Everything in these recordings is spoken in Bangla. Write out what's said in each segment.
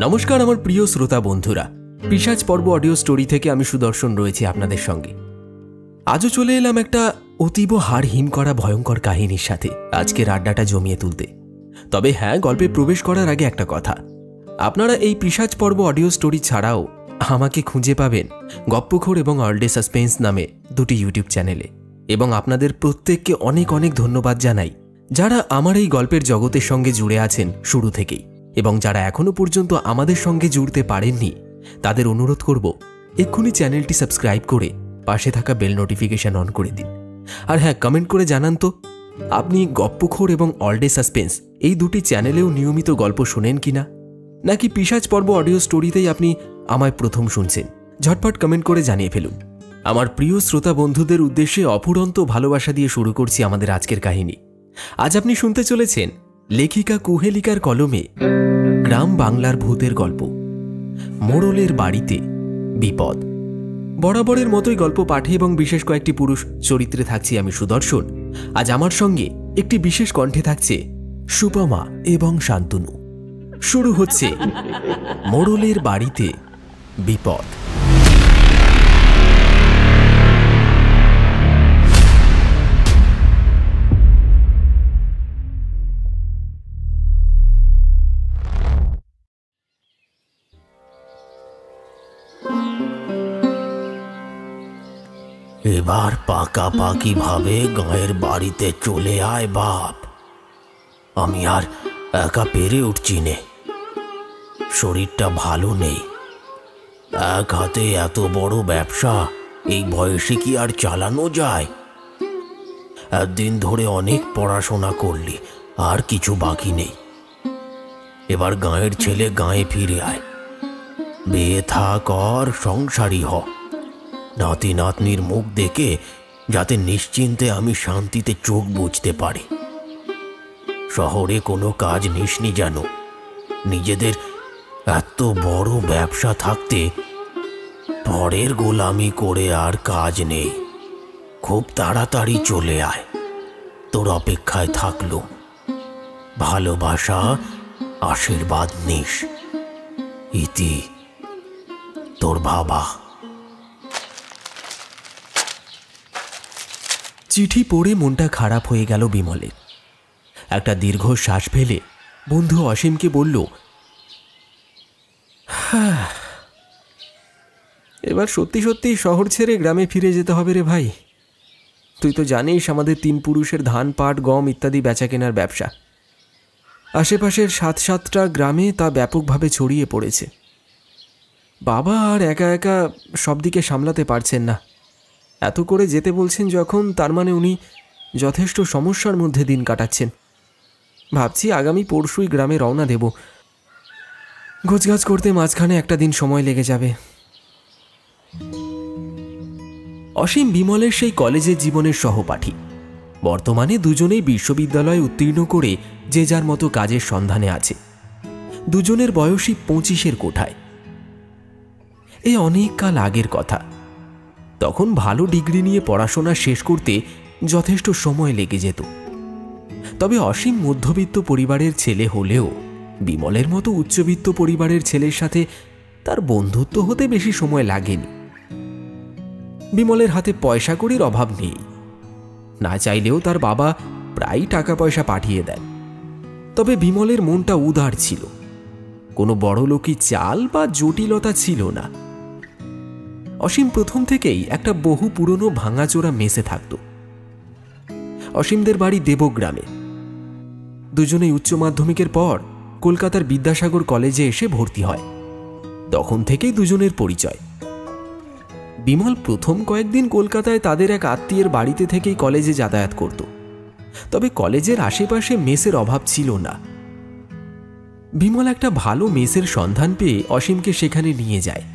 নমস্কার আমার প্রিয় শ্রোতা বন্ধুরা, পিশাচ পর্ব অডিও স্টোরি থেকে আমি সুদর্শন রয়েছি আপনাদের সঙ্গে। আজও চলে এলাম একটা অতীব হাড় হিম করা ভয়ঙ্কর কাহিনীর সাথে আজকের আড্ডাটা জমিয়ে তুলতে। তবে হ্যাঁ, গল্পে প্রবেশ করার আগে একটা কথা, আপনারা এই পিশাচ পর্ব অডিও স্টোরি ছাড়াও আমাকে খুঁজে পাবেন গপ্পখোর এবং অল ডে সাসপেন্স নামে দুটি ইউটিউব চ্যানেলে। এবং আপনাদের প্রত্যেককে অনেক অনেক ধন্যবাদ জানাই যারা আমার এই গল্পের জগতের সঙ্গে জুড়ে আছেন শুরু থেকেই, এবং যারা এখনো পর্যন্ত আমাদের সঙ্গে জুড়তে পারেননি তাদের অনুরোধ করব এক্ষুনি চ্যানেলটি সাবস্ক্রাইব করে পাশে থাকা বেল নোটিফিকেশন অন করে দিন। আর হ্যাঁ, কমেন্ট করে জানান তো আপনি গপ্পখোর এবং অল ডে সাসপেন্স এই দুটি চ্যানেলেও নিয়মিত গল্প শোনেন কিনা, নাকি পিশাচ পর্ব অডিও স্টোরিতেই আপনি আমায় প্রথম শুনছেন। ঝটপট কমেন্ট করে জানিয়ে ফেলুন। আমার প্রিয় শ্রোতা বন্ধুদের উদ্দেশ্যে অফুরন্ত ভালোবাসা দিয়ে শুরু করছি আমাদের আজকের কাহিনী। আজ আপনি শুনতে চলেছেন লেখিকা কুহেলিকার কলমে গ্রাম বাংলার ভূতের গল্প, মোড়লের বাড়িতে বিপদ। বরাবরের মতোই গল্প পাঠে এবং বিশেষ কয়েকটি পুরুষ চরিত্রে থাকছি আমি সুদর্শন। আজ আমার সঙ্গে একটি বিশেষ কণ্ঠে থাকছে সুপমা এবং শান্তনু। শুরু হচ্ছে মোড়লের বাড়িতে বিপদ। এবার পাকাপাকি ভাবে গাঁয়ের বাড়িতে চলে আয় বাপ, আমি আর একা পেরে উঠছি নে। শরীরটা ভালো নেই, এক হাতে এত বড় ব্যবসা এই বয়সে কি আর চালানো যায়? একদিন ধরে অনেক পড়াশোনা করলি, আর কিছু বাকি নেই। এবার গাঁয়ের ছেলে গাঁয়ে ফিরে আয়, বিয়ে থা কর, সংসারী হ। নাতি নাতনির মুখ দেখে যাতে নিশ্চিন্তে আমি শান্তিতে চোখ বুঝতে পারি। শহরে কোনো কাজ নিসনি যেন। নিজেদের এত বড় ব্যবসা থাকতে পরের গোলামি করে আর কাজ নেই। খুব তাড়াতাড়ি চলে আয়, তোর অপেক্ষায় থাকলুম। ভালোবাসা, আশীর্বাদ নিস। ইতি, তোর বাবা। চিঠি পড়ে মনটা খারাপ হয়ে গেল বিমলের। একটা দীর্ঘ শ্বাস ফেলে বন্ধু অসীমকে বলল, এবার সত্যি সত্যি শহর ছেড়ে গ্রামে ফিরে যেতে হবে রে ভাই। তুই তো জানিস আমাদের 3 পুরুষের ধান, পাট, গম ইত্যাদি বেচা কেনার ব্যবসা। আশেপাশের 7-7টা গ্রামে তা ব্যাপকভাবে ছড়িয়ে পড়েছে। বাবা আর একা একা সব দিকে সামলাতে পারছেন না। এত করে যেতে বলছেন যখন, তার মানে উনি যথেষ্ট সমস্যার মধ্যে দিন কাটাচ্ছেন। ভাবছি আগামী পরশুই গ্রামে রওনা দেব। গোছগাছ করতে মাঝখানে একটা দিন সময় লেগে যাবে। অসীম বিমলের সেই কলেজের জীবনের সহপাঠী। বর্তমানে দুজনেই বিশ্ববিদ্যালয়ে উত্তীর্ণ করে যে যার মতো কাজের সন্ধানে আছে। দুজনের বয়সই 25-এর কোঠায়। এই অনেক কাল আগের কথা। তখন ভালো ডিগ্রি নিয়ে পড়াশোনা শেষ করতে যথেষ্ট সময় লেগে যেত। তবে অসীম মধ্যবিত্ত পরিবারের ছেলে হলেও বিমলের মতো উচ্চবিত্ত পরিবারের ছেলের সাথে তার বন্ধুত্ব হতে বেশি সময় লাগেনি। বিমলের হাতে পয়সা কড়ির অভাব নেই। না চাইলেও তার বাবা প্রায় টাকা পয়সা পাঠিয়ে দেন। তবে বিমলের মনটা উদার ছিল, কোনো বড়লোকি চাল বা জটিলতা ছিল না। অসীম প্রথম থেকেই একটা বহু পুরনো ভাঙাচোরা মেসে থাকত। অসীমদের বাড়ি দেবগ্রামে। দুজনেই উচ্চ মাধ্যমিকের পর কলকাতার বিদ্যাসাগর কলেজে এসে ভর্তি হয়। তখন থেকেই দুজনের পরিচয়। বিমল প্রথম কয়েকদিন কলকাতায় তাদের এক আত্মীয়ের বাড়িতে থেকেই কলেজে যাতায়াত করত। তবে কলেজের আশেপাশে মেসের অভাব ছিল না। বিমল একটা ভালো মেসের সন্ধান পেয়ে অসীমকে সেখানে নিয়ে যায়।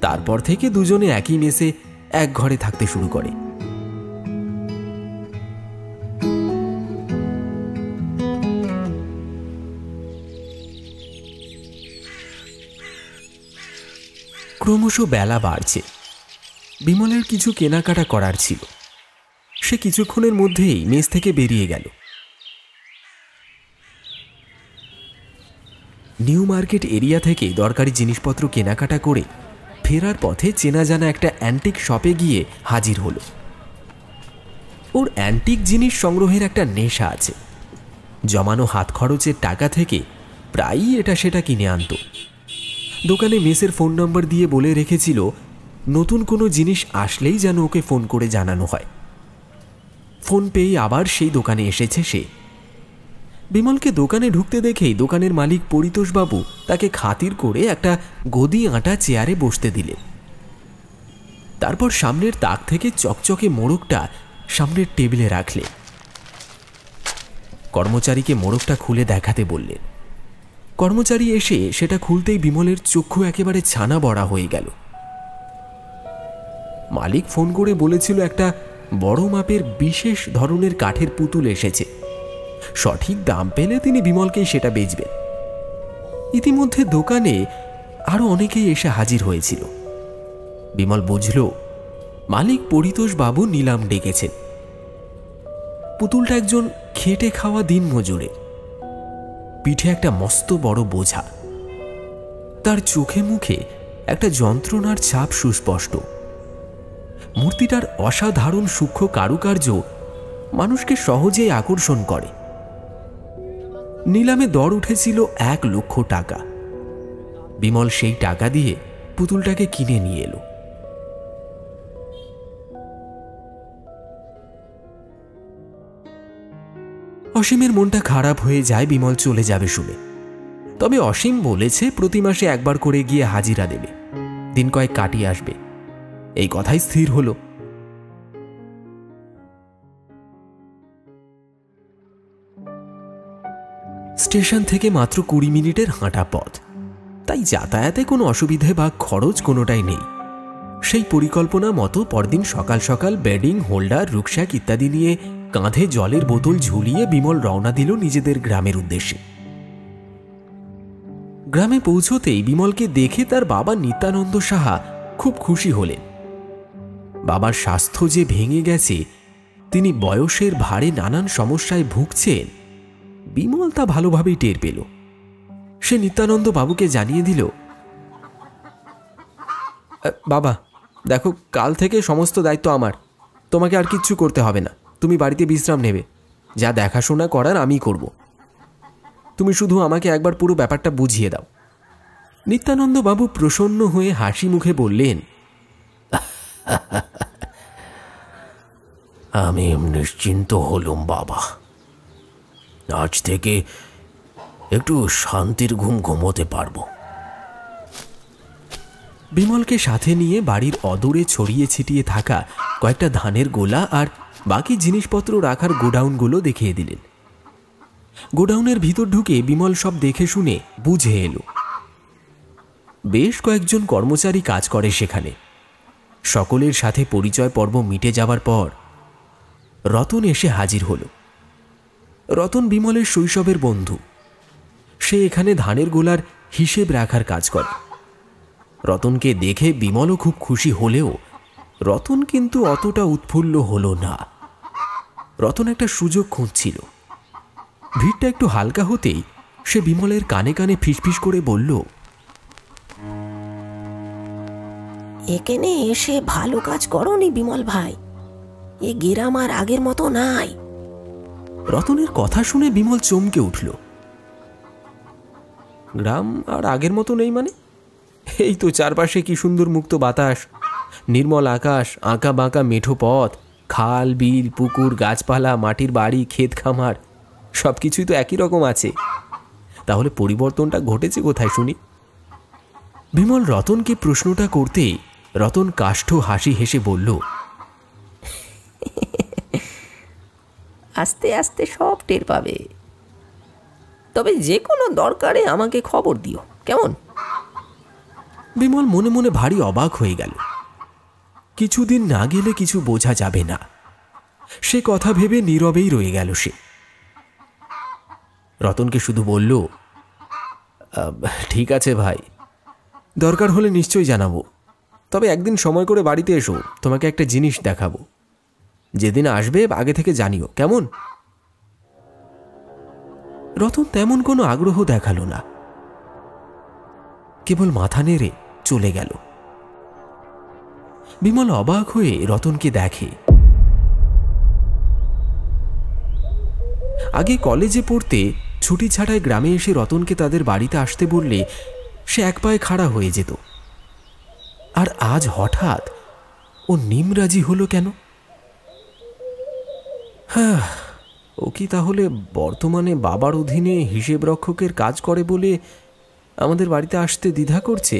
তারপর থেকে দুজনে একই মেসে এক ঘরে থাকতে শুরু করে। ক্রমশ বেলা বাড়ছে। বিমলের কিছু কেনাকাটা করার ছিল। সে কিছুক্ষণের মধ্যেই মেস থেকে বেরিয়ে গেল। নিউ মার্কেট এরিয়া থেকে দরকারি জিনিসপত্র কেনাকাটা করে ফেরার পথে চেনা জানা একটা অ্যান্টিক শপে গিয়ে হাজির হলো। ওর অ্যান্টিক জিনিস সংগ্রহের একটা নেশা আছে। জমানো হাত খরচের টাকা থেকে প্রায়ই এটা সেটা কিনে আনত। দোকানে মেসের ফোন নম্বর দিয়ে বলে রেখেছিল নতুন কোনো জিনিস আসলেই যেন ওকে ফোন করে জানানো হয়। ফোন পেয়ে আবার সেই দোকানে এসেছে সে। বিমলকে দোকানে ঢুকতে দেখেই দোকানের মালিক পরিতোষবাবু তাকে খাতির করে একটা গদি আঁটা চেয়ারে বসতে দিলেন। তারপর সামনের তাক থেকে চকচকে মোড়কটা সামনের টেবিলে রাখলেন। কর্মচারীকে মোড়কটা খুলে দেখাতে বললেন। কর্মচারী এসে সেটা খুলতেই বিমলের চক্ষু একেবারে ছানা বড়া হয়ে গেল। মালিক ফোন করে বলেছিল একটা বড় মাপের বিশেষ ধরনের কাঠের পুতুল এসেছে, সঠিক দাম পেলে তিনি বিমলকেই সেটা বেচবেন। ইতিমধ্যে দোকানে আরো অনেকেই এসে হাজির হয়েছিল। বিমল বুঝল মালিক পরিতোষবাবু নিলাম ডেকেছেন। পুতুলটা একজন খেটে খাওয়া দিন মজুরের, পিঠে একটা মস্ত বড় বোঝা। তার চোখে মুখে একটা যন্ত্রণার ছাপ সুস্পষ্ট। মূর্তিটার অসাধারণ সূক্ষ্ম কারুকার্য মানুষকে সহজেই আকর্ষণ করে। নিলামে দর উঠেছিল 1 লক্ষ টাকা। বিমল সেই টাকা দিয়ে পুতুলটাকে কিনে নিয়ে এলো। অসীমের মনটা খারাপ হয়ে যায় বিমল চলে যাবে শুনে। তবে অসীম বলেছে প্রতি মাসে একবার করে গিয়ে হাজিরা দেবে, দিন কয়েক কাটিয়ে আসবে। এই কথাই স্থির হলো। স্টেশন থেকে মাত্র 20 মিনিটের হাঁটা পথ, তাই যাতায়াতে কোনো অসুবিধে বা খরচ কোনোটাই নেই। সেই পরিকল্পনা মতো পরদিন সকাল সকাল বেডিং, হোল্ডার, রুকস্যাক ইত্যাদি নিয়ে কাঁধে জলের বোতল ঝুলিয়ে বিমল রওনা দিল নিজেদের গ্রামের উদ্দেশ্যে। গ্রামে পৌঁছতেই বিমলকে দেখে তার বাবা নিত্যানন্দ সাহা খুব খুশি হলেন। বাবার স্বাস্থ্য যে ভেঙে গেছে, তিনি বয়সের ভারে নানান সমস্যায় ভুগছেন, বিমল তা ভালোভাবেই টের পেল। সে নিত্যানন্দ বাবুকে জানিয়ে দিল, বাবা দেখো, কাল থেকে সমস্ত দায়িত্ব আমার, তোমাকে আর কিচ্ছু করতে হবে না। তুমি বাড়িতে বিশ্রাম নেবে, যা দেখাশোনা করার আমি করব। তুমি শুধু আমাকে একবার পুরো ব্যাপারটা বুঝিয়ে দাও। নিত্যানন্দ বাবু প্রসন্ন হয়ে হাসি মুখে বললেন, আমি নিশ্চিন্ত হলুম বাবা, আজ থেকে একটু শান্তির ঘুম ঘুমোতে পারবো। বিমলকে সাথে নিয়ে বাড়ির অদূরে ছড়িয়ে ছিটিয়ে থাকা কয়েকটা ধানের গোলা আর বাকি জিনিসপত্র রাখার গোডাউনগুলো দেখিয়ে দিলেন। গোডাউনের ভিতর ঢুকে বিমল সব দেখে শুনে বুঝে এলো। বেশ কয়েকজন কর্মচারী কাজ করে সেখানে। সকলের সাথে পরিচয় পর্ব মিটে যাবার পর রতন এসে হাজির হলো। রতন বিমলের শৈশবের বন্ধু। সে এখানে ধানের গোলার হিসেব রাখার কাজ করে। রতনকে দেখে বিমলও খুব খুশি হলেও রতন কিন্তু অতটা উৎফুল্ল হলো না। রতন একটা সুযোগ খুঁজছিল। ভিড়টা একটু হালকা হতেই সে বিমলের কানে কানে ফিসফিস করে বলল, এখানে এসে ভালো কাজ করনি বিমল ভাই, এ গ্রাম আর আগের মতো নাই। রতনের কথা শুনে বিমল চমকে উঠল। গ্রাম আর আগের মতো নেই মানে? এই তো চারপাশে কি সুন্দর মুক্ত বাতাস, নির্মল আকাশ, আঁকা বাঁকা মেঠো পথ, খাল, বিল, পুকুর, গাছপালা, মাটির বাড়ি, ক্ষেত খামার, সব কিছুই তো একই রকম আছে। তাহলে পরিবর্তনটা ঘটেছে কোথায় শুনি? বিমল রতনকে প্রশ্নটা করতেই রতন কাষ্ঠ হাসি হেসে বলল, আস্তে আস্তে সব টের পাবে। তবে যে কোনো দরকারে আমাকে খবর দিও, কেমন? বিমল মনে মনে ভারী অবাক হয়ে গেল। কিছুদিন না গেলে কিছু বোঝা যাবে না, সে কথা ভেবে নীরবেই রয়ে গেল সে। রতনকে শুধু বলল, ঠিক আছে ভাই, দরকার হলে নিশ্চয়ই জানাবো। তবে একদিন সময় করে বাড়িতে এসো, তোমাকে একটা জিনিস দেখাবো। যেদিন আসবে আগে থেকে জানিও, কেমন? রতন তেমন কোনো আগ্রহ দেখালো না। কেবল মাথা নেড়ে চলে গেল। বিমল অবাক হয়ে রতনকে দেখে। আগে কলেজে পড়তে ছুটি ছাড়ায় গ্রামে এসে রতনকে তাদের বাড়িতে আসতে বললে সে এক পায়ে খাড়া হয়ে যেত। আর আজ হঠাৎ ও নিমরাজি হলো কেন? হ্যাঁ, ও কি তাহলে বর্তমানে বাবার অধীনে হিসেব রক্ষকের কাজ করে বলে আমাদের বাড়িতে আসতে দ্বিধা করছে?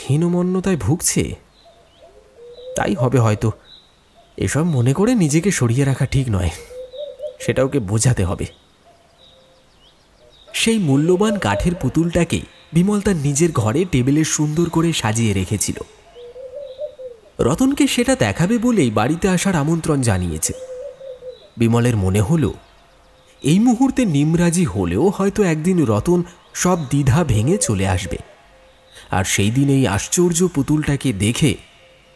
হীনমন্যতায় ভুগছে? তাই হবে হয়তো। এসব মনে করে নিজেকে সরিয়ে রাখা ঠিক নয়, সেটা ওকে বোঝাতে হবে। সেই মূল্যবান কাঠের পুতুলটাকে বিমল তার নিজের ঘরে টেবিলে সুন্দর করে সাজিয়ে রেখেছিল। রতনকে সেটা দেখাবে বলেই বাড়িতে আসার আমন্ত্রণ জানিয়েছে। বিমলের মনে হলো এই মুহূর্তে নিমরাজি হলেও হয়তো একদিন রতন সব দ্বিধা ভেঙে চলে আসবে, আর সেই দিন এই আশ্চর্য পুতুলটাকে দেখে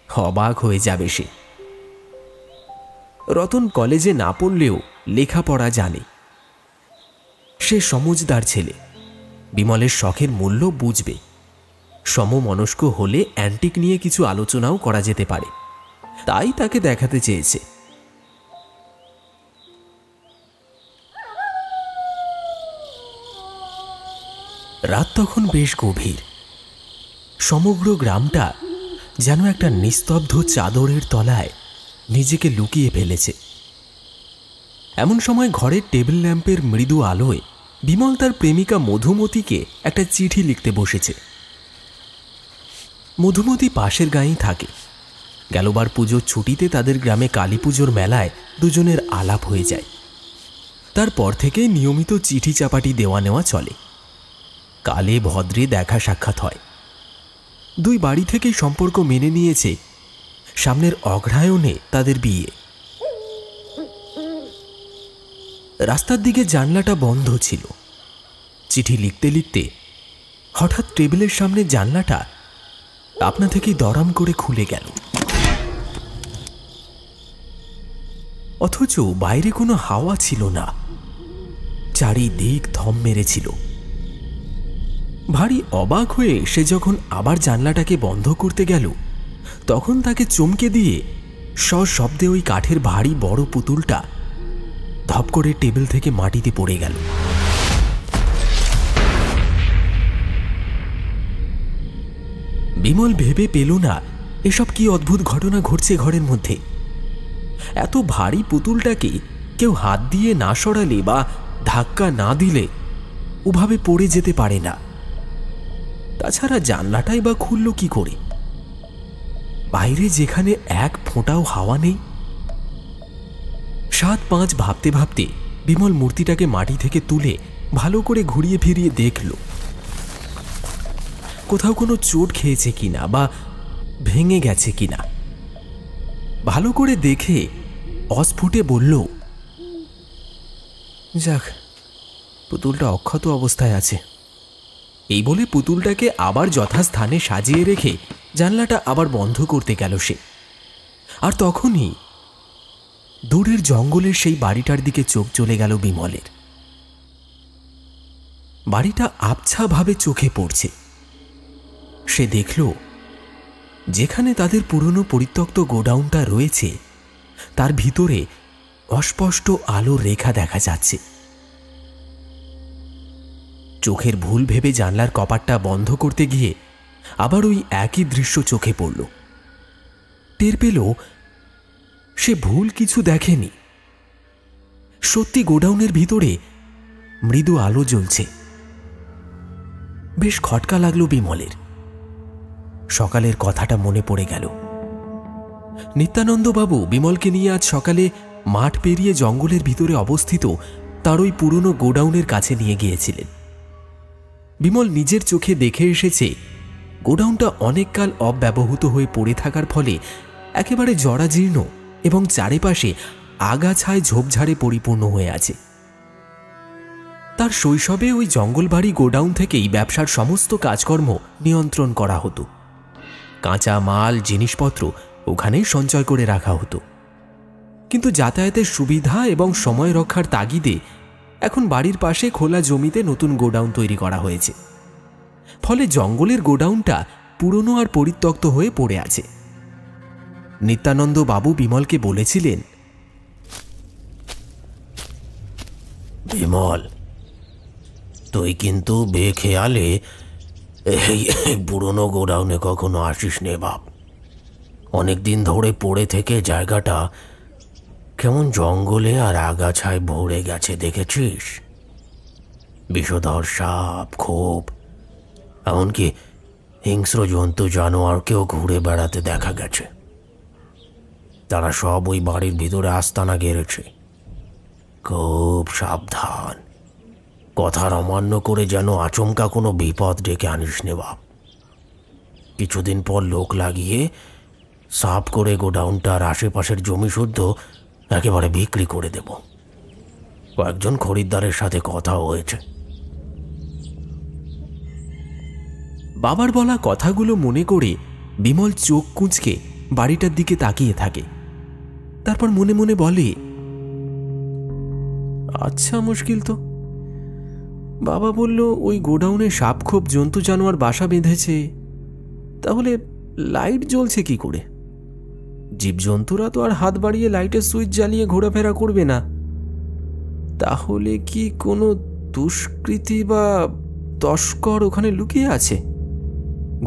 অবাক হয়ে যাবে সে। রতন কলেজে না পড়লেও লেখাপড়া জানে। সে সমজদার ছেলে, বিমলের শখের মূল্য বুঝবে। সমমনস্ক হলে অ্যান্টিক নিয়ে কিছু আলোচনাও করা যেতে পারে, তাই তাকে দেখাতে চেয়েছে। রাত তখন বেশ গভীর। সমগ্র গ্রামটা যেন একটা নিস্তব্ধ চাদরের তলায় নিজেকে লুকিয়ে ফেলেছে। এমন সময় ঘরের টেবিল ল্যাম্পের মৃদু আলোয় বিমল তার প্রেমিকা মধুমতিকে একটা চিঠি লিখতে বসেছে। মধুমতি পাশের গাঁয়েই থাকে। গেলবার পুজোর ছুটিতে তাদের গ্রামে কালী পুজোর মেলায় দুজনের আলাপ হয়ে যায়। তারপর থেকে নিয়মিত চিঠি চাপাটি দেওয়া নেওয়া চলে। কালে ভদ্রে দেখা সাক্ষাৎ হয়। দুই বাড়ি থেকেই সম্পর্ক মেনে নিয়েছে। সামনের অগ্রহায়ণে তাদের বিয়ে। রাস্তার দিকে জানলাটা বন্ধ ছিল। চিঠি লিখতে লিখতে হঠাৎ টেবিলের সামনে জানলাটা আপনা থেকেই দরাম করে খুলে গেল, অথচ বাইরে কোনো হাওয়া ছিল না। চারিদিক থম মেরেছিল। ভারী অবাক হয়ে সে যখন আবার জানলাটাকে বন্ধ করতে গেল, তখন তাকে চমকে দিয়ে সশব্দে ওই কাঠের ভারী বড় পুতুলটা ধপ করে টেবিল থেকে মাটিতে পড়ে গেল। বিমল ভেবে পেল না এসব কি অদ্ভুত ঘটনা ঘটছে ঘরের মধ্যে। এত ভারী পুতুলটাকে কেউ হাত দিয়ে না সরালে বা ধাক্কা না দিলে ওভাবে পড়ে যেতে পারে না। তাছাড়া জানলাটাই বা খুলল কি করে? বাইরে যেখানে এক ফোঁটাও হাওয়া নেই। 7-5 ভাবতে ভাবতে বিমল মূর্তিটাকে মাটি থেকে তুলে ভালো করে ঘুরিয়ে ফিরিয়ে দেখল কোথাও কোনো চোট খেয়েছে কিনা বা ভেঙে গেছে কিনা। ভালো করে দেখে অস্ফুটে বলল, যাক, পুতুলটা অক্ষত অবস্থায় আছে। এই বলে পুতুলটাকে আবার যথাস্থানে সাজিয়ে রেখে জানলাটা আবার বন্ধ করতে গেল সে। আর তখনই দূরের জঙ্গলের সেই বাড়িটার দিকে চোখ চলে গেল বিমলের। বাড়িটা আবছাভাবে চোখে পড়ছে। সে দেখল যেখানে তাদের পুরনো পরিত্যক্ত গোডাউনটা রয়েছে তার ভিতরে অস্পষ্ট আলোর রেখা দেখা যাচ্ছে। চোখের ভুল ভেবে জানলার কপাটটা বন্ধ করতে গিয়ে আবার ওই একই দৃশ্য চোখে পড়ল। টের পেল সে ভুল কিছু দেখেনি। সত্যি গোডাউনের ভিতরে মৃদু আলো জ্বলছে। বেশ খটকা লাগলো বিমলের। সকালের কথাটা মনে পড়ে গেল। নিত্যানন্দবাবু বিমলকে নিয়ে আজ সকালে মাঠ পেরিয়ে জঙ্গলের ভিতরে অবস্থিত তার ওই পুরনো গোডাউনের কাছে নিয়ে গিয়েছিলেন। বিমল নিজের চোখে দেখে এসেছে গোডাউনটা অনেককাল অব্যবহৃত হয়ে পড়ে থাকার ফলে একেবারে জরাজীর্ণ এবং চারিপাশে আগাছায় ঝোপঝাড়ে পরিপূর্ণ হয়ে আছে। তার শৈশবে ওই জঙ্গলবাড়ি গোডাউন থেকেই ব্যবসার সমস্ত কাজকর্ম নিয়ন্ত্রণ করা হতো। কাঁচা মাল জিনিসপত্র ওখানেই সঞ্চয় করে রাখা হতো। কিন্তু যাতায়াতের সুবিধা এবং সময় রক্ষার তাগিদে এখন বাড়ির পাশে খোলা জমিতে নতুন গোডাউন তৈরি করা হয়েছে। ফলে জঙ্গলের গোডাউনটা পুরনো আর পরিত্যক্ত হয়ে পড়ে আছে। নিত্যানন্দ বাবু বিমলকে বলেছিলেন, বিমল, তুই কিন্তু বেখেয়ালে এই পুরনো গোডাউনে কখনো আসিস নে বাপ। অনেকদিন ধরে পড়ে থেকে জায়গাটা কেমন জঙ্গলে আর আগাছায় ভরে গেছে, দেখেছিস? বিষধর সাপ, খোপ, এমনকি হিংস্র জন্তু জানোয়ারকেও ঘুরে বেড়াতে দেখা গেছে। তারা সব ওই বাড়ির ভিতরে আস্তানা গেড়েছে। খুব সাবধান, কথার অমান্য করে যেন আচমকা কোনো বিপদ ডেকে আনিস নে বাপ। কিছুদিন পর লোক লাগিয়ে সাফ করে গোডাউনটার আশেপাশের জমি শুদ্ধ একেবারে বিক্রি করে দেব। কয়েকজন খরিদ্দারের সাথে কথা হয়েছে। বাবার বলা কথাগুলো মনে করে বিমল চোখ কুঁচকে বাড়িটার দিকে তাকিয়ে থাকে। তারপর মনে মনে বলে, আচ্ছা, মুশকিল তো। বাবা বলল ওই গোডাউনে সাপখোপ জন্তু জানোয়ার বাসা বেঁধেছে, তাহলে লাইট জ্বলছে কি করে? জীবজন্তুরা তো আর হাত বাড়িয়ে লাইটের সুইচ জ্বালিয়ে ঘোরাফেরা করবে না। তাহলে কি কোনো দুষ্কৃতী বা তস্কর ওখানে লুকিয়ে আছে?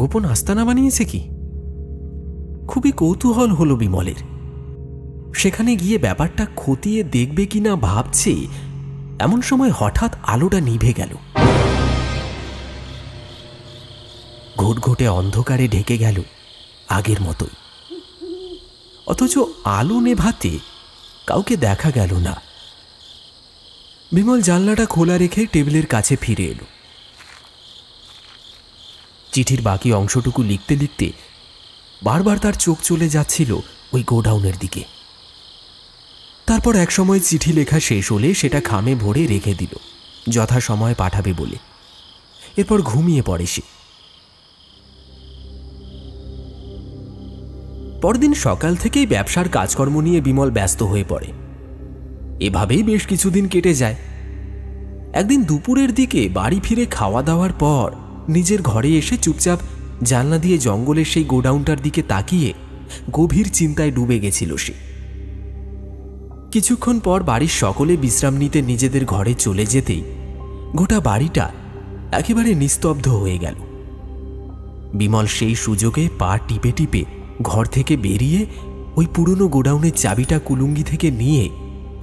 গোপন আস্তানা বানিয়েছে কি? খুবই কৌতূহল হলো বিমলের। সেখানে গিয়ে ব্যাপারটা খতিয়ে দেখবে কিনা ভাবছে, এমন সময় হঠাৎ আলোটা নিভে গেল। ঘুটঘুটে অন্ধকারে ঢেকে গেল আগের মতোই। অথচ আলো নেভাতে কাউকে দেখা গেল না। বিমল জানলাটা খোলা রেখে টেবিলের কাছে ফিরে এলো। চিঠির বাকি অংশটুকু লিখতে লিখতে বারবার তার চোখ চলে যাচ্ছিল ওই গোডাউনের দিকে। তারপর একসময় চিঠি লেখা শেষ হলে সেটা খামে ভরে রেখে দিল, যথাসময়ে পাঠাবে বলে। এরপর ঘুমিয়ে পড়ে সে। পরদিন সকাল থেকেই ব্যবসার কাজকর্ম নিয়ে বিমল ব্যস্ত হয়ে পড়ে। এভাবেই বেশ কিছুদিন কেটে যায়। একদিন দুপুরের দিকে বাড়ি ফিরে খাওয়া দাওয়ার পর নিজের ঘরে এসে চুপচাপ জানলা দিয়ে জঙ্গলের সেই গোডাউনটার দিকে তাকিয়ে গভীর চিন্তায় ডুবে গেছিল সে। কিছুক্ষণ পর বাড়ির সকলে বিশ্রাম নিতে নিজেদের ঘরে চলে যেতেই গোটা বাড়িটা একেবারে নিস্তব্ধ হয়ে গেল। বিমল সেই সুযোগে পা টিপে টিপে ঘর থেকে বেরিয়ে ওই পুরনো গোডাউনের চাবিটা কুলুঙ্গি থেকে নিয়ে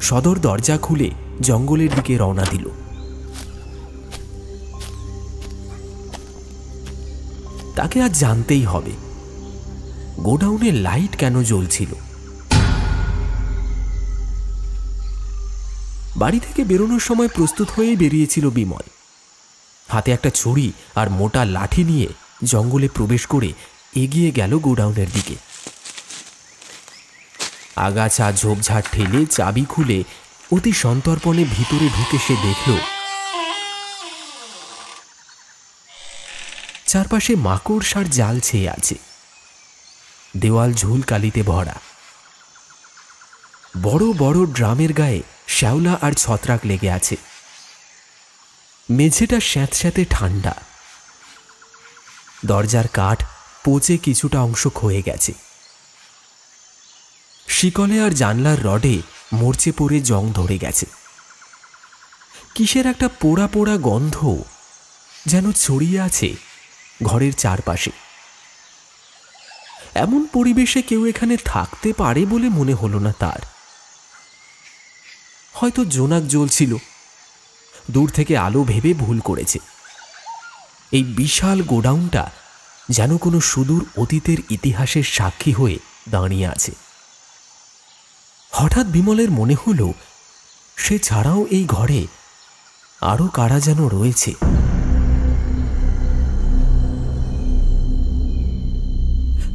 সদর দরজা খুলে জঙ্গলের দিকে রওনা দিল। তাকে আজ জানতেই হবে গোডাউনের লাইট কেন জ্বলছিল। বাড়ি থেকে বেরোনোর সময় প্রস্তুত হয়েই বেরিয়েছিল বিমল। হাতে একটা ছুরি আর মোটা লাঠি নিয়ে জঙ্গলে প্রবেশ করে এগিয়ে গেল গোডাউনের দিকে। আগাছা ঝোপঝাড় ঠেলে চাবি খুলে অতি সন্তর্পণে ভিতরে ঢুকে সে দেখল চারপাশে মাকড়সার জাল ছেয়ে আছে। দেওয়াল ঝুল কালিতে ভরা। বড় বড় ড্রামের গায়ে শ্যাওলা আর ছত্রাক লেগে আছে। মেঝেটা স্যাঁতস্যাঁতে ঠান্ডা। দরজার কাঠ পচে কিছুটা অংশ ক্ষয়ে গেছে। শিকলে আর জানলার রডে মরচে পড়ে জং ধরে গেছে। কিসের একটা পোড়া পোড়া গন্ধ যেন ছড়িয়ে আছে ঘরের চারপাশে। এমন পরিবেশে কেউ এখানে থাকতে পারে বলে মনে হলো না তার। হয়তো জোনাক জ্বলছিল, দূর থেকে আলো ভেবে ভুল করেছে। এই বিশাল গোডাউনটা যেন কোনো সুদূর অতীতের ইতিহাসের সাক্ষী হয়ে দাঁড়িয়ে আছে। হঠাৎ বিমলের মনে হলো সে ছাড়াও এই ঘরে আরো কারা যেন রয়েছে।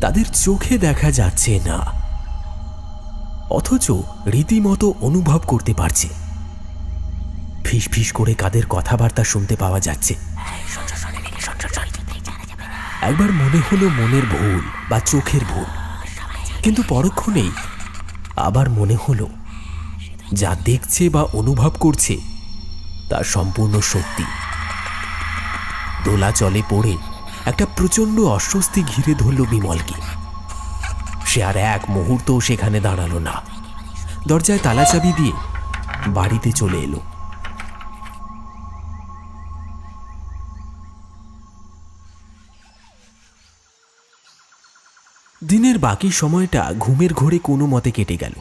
তাদের চোখে দেখা যাচ্ছে না, অথচ রীতিমতো অনুভব করতে পারছে। ফিস ফিস করে কাদের কথাবার্তা শুনতে পাওয়া যাচ্ছে। একবার মনে হলো মনের ভুল বা চোখের ভুল, কিন্তু পরক্ষণেই আবার মনে হলো যা দেখছে বা অনুভব করছে তা সম্পূর্ণ সত্যি। দোলাচলে পড়ে একটা প্রচণ্ড অস্বস্তি ঘিরে ধরল বিমলকে। সে আর এক মুহূর্ত সেখানে দাঁড়ালো না, দরজায় তালা চাবি দিয়ে বাড়িতে চলে এলো। দিনের বাকি সময়টা ঘুমের ঘোরে কোনো মতে কেটে গেল।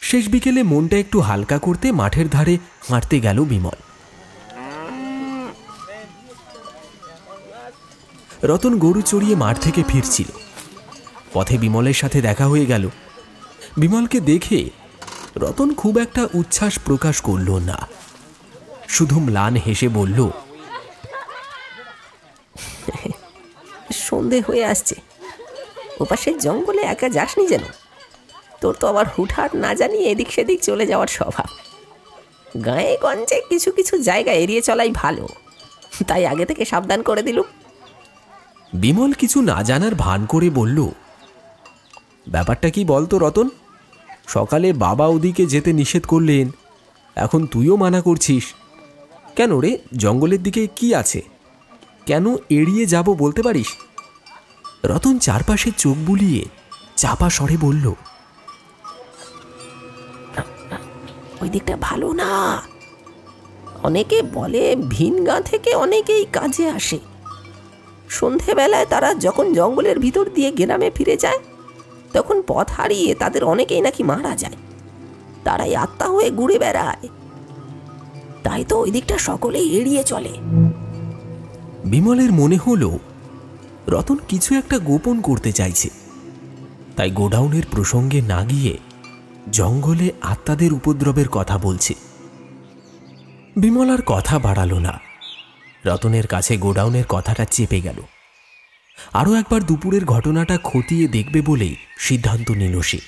শেষ বিকেলে মনটা একটু হালকা করতে মাঠের ধারে হাঁটতে গেল বিমল। রতন গরু চড়িয়ে মাঠ থেকে ফিরছিল। পথে বিমলের সাথে দেখা হয়ে গেল। বিমলকে দেখে রতন খুব একটা উচ্ছ্বাস প্রকাশ করল না, শুধু ম্লান হেসে বলল, সন্ধে হয়ে আসছে, ওপাশের জঙ্গলে একা যাসনি যেন? তোর তো আবার হুটহাট না জানিয়ে এদিক সেদিক চলে যাওয়ার স্বভাব। গায়ে গঞ্জে কিছু কিছু জায়গা এড়িয়ে চলাই ভালো, তাই আগে থেকে সাবধান করে দিলুম। বিমল কিছু না জানার ভান করে বলল, ব্যাপারটা কি বলতো রতন? সকালে বাবা ওদিকে যেতে নিষেধ করলেন, এখন তুইও মানা করছিস কেন রে? জঙ্গলের দিকে কি আছে, কেন এড়িয়ে যাব বলতে পারিস? রতন চারপাশে চোখ বুলিয়ে চাপা স্বরে বলল, ওই দিকটা ভালো না। অনেকে বলে ভিনগাঁ থেকে অনেকেই কাজে আসে। সন্ধেবেলায় তারা যখন জঙ্গলের ভিতর দিয়ে গ্রামে ফিরে যায়, তখন পথ হারিয়ে তাদের অনেকেই নাকি মারা যায়। তারাই আত্মা হয়ে ঘুরে বেড়ায়, তাই তো ওই দিকটা সকলেই এড়িয়ে চলে। বিমলের মনে হলো রতন কিছু একটা গোপন করতে চাইছে, তাই গোডাউনের প্রসঙ্গে না গিয়ে জঙ্গলে আত্মাদের উপদ্রবের কথা বলছে। বিমল আর কথা বাড়ালো না। রতনের কাছে গোডাউনের কথাটা চেপে গেল। আরও একবার দুপুরের ঘটনাটা খতিয়ে দেখবে বলেই সিদ্ধান্ত নিল সে।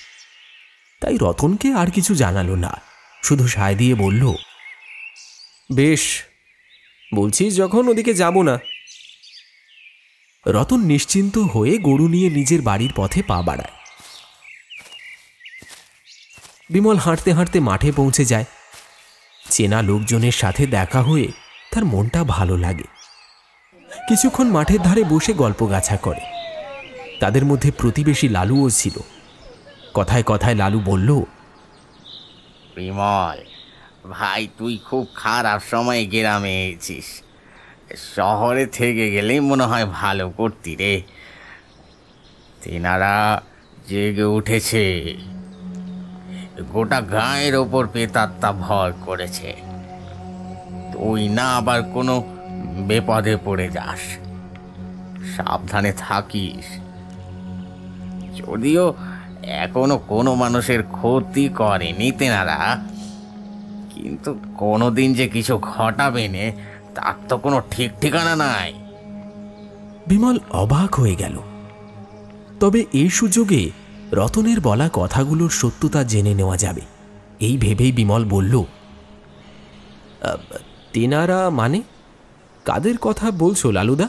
তাই রতনকে আর কিছু জানালো না, শুধু সায় দিয়ে বলল, বেশ, বলছিস যখন ওদিকে যাব না। রতন নিশ্চিন্ত হয়ে গরু নিয়ে নিজের বাড়ির পথে পা বাড়ায়। বিমল হাঁটতে হাঁটতে মাঠে পৌঁছে যায়। চেনা লোকজনের সাথে দেখা হয়ে তার মনটা ভালো লাগে। কিছুক্ষণ মাঠের ধারে বসে গল্প গাছা করে। তাদের মধ্যে প্রতিবেশী লালুও ছিল। কথায় কথায় লালু বলল, বিমল ভাই, তুই খুব খারাপ সময়ে গ্রামে এসেছিস। শহরে থেকে গেলেই মনে হয় ভালো করতি রে। তেনারা জেগে উঠেছে, গোটা গায়ের ওপর পেতাত্তা ভয় করেছে। তুই না আবার কোনো বিপদে পড়ে যাস, সাবধানে থাকিস। যদিও এখনো কোনো মানুষের ক্ষতি করেনি তেনারা, কিন্তু কোনোদিন যে কিছু ঘটাবে না তার তো কোনো ঠিক ঠিকানা নাই। বিমল অবাক হয়ে গেল। তবে এই সুযোগে রতনের বলা কথাগুলোর সত্যতা জেনে নেওয়া যাবে, এই ভেবেই বিমল বলল, তেনারা মানে কাদের কথা বলছো লালুদা?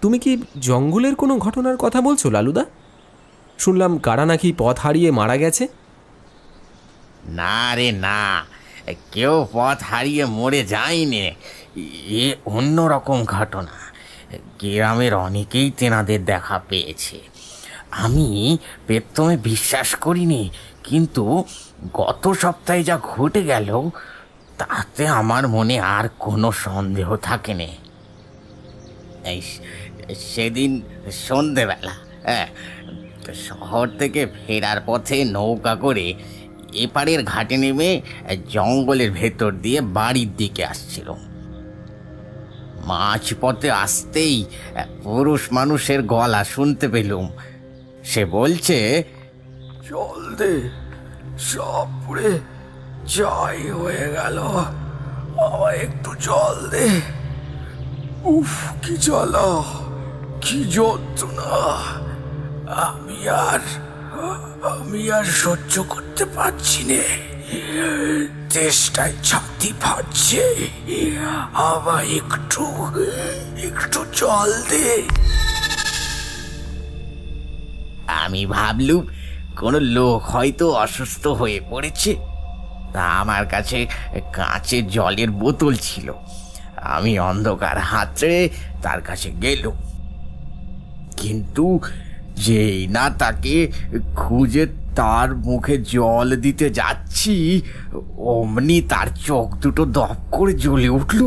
তুমি কি জঙ্গলের কোনো ঘটনার কথা বলছো লালুদা? শুনলাম কারা নাকি পথ হারিয়ে মারা গেছে। না রে না, কেউ পথ হারিয়ে মরে যায়নি। এ অন্যরকম ঘটনা। গ্রামের অনেকেই তেনাদের দেখা পেয়েছে। আমি প্রথমে বিশ্বাস করিনি, কিন্তু গত সপ্তাহে যা ঘটে গেল তাতে আমার মনে আর কোনো সন্দেহ থাকেনি। সেদিন সন্ধেবেলা শহর থেকে ফেরার পথে নৌকা করে এপারের ঘাটে নেমে জঙ্গলের ভেতর দিয়ে বাড়ির দিকে আসছিল। মাঝপথে আসতেই পুরুষ মানুষের গলা শুনতে পেলুম। সে বলছে, জল দে, সব পুড়ে ছাই হয়ে গেল, আমায় একটু জল দে। উফ, কি জ্বালা, কি যন্ত্রণা। আমি আর সহ্য করতে পারছি নে। চেষ্টায় ছাতি ফাটছে, আমায় একটু জল দে। আমি ভাবলুম কোনো লোক হয়তো অসুস্থ হয়ে পড়েছে। তা আমার কাছে কাঁচের জলের বোতল ছিল, আমি অন্ধকার হাতড়ে তার কাছে গেলুম, কিন্তু যেই না তাকে খুঁজে তার মুখে জল দিতে যাচ্ছি, অমনি তার চোখ দুটো দপ করে জ্বলে উঠল।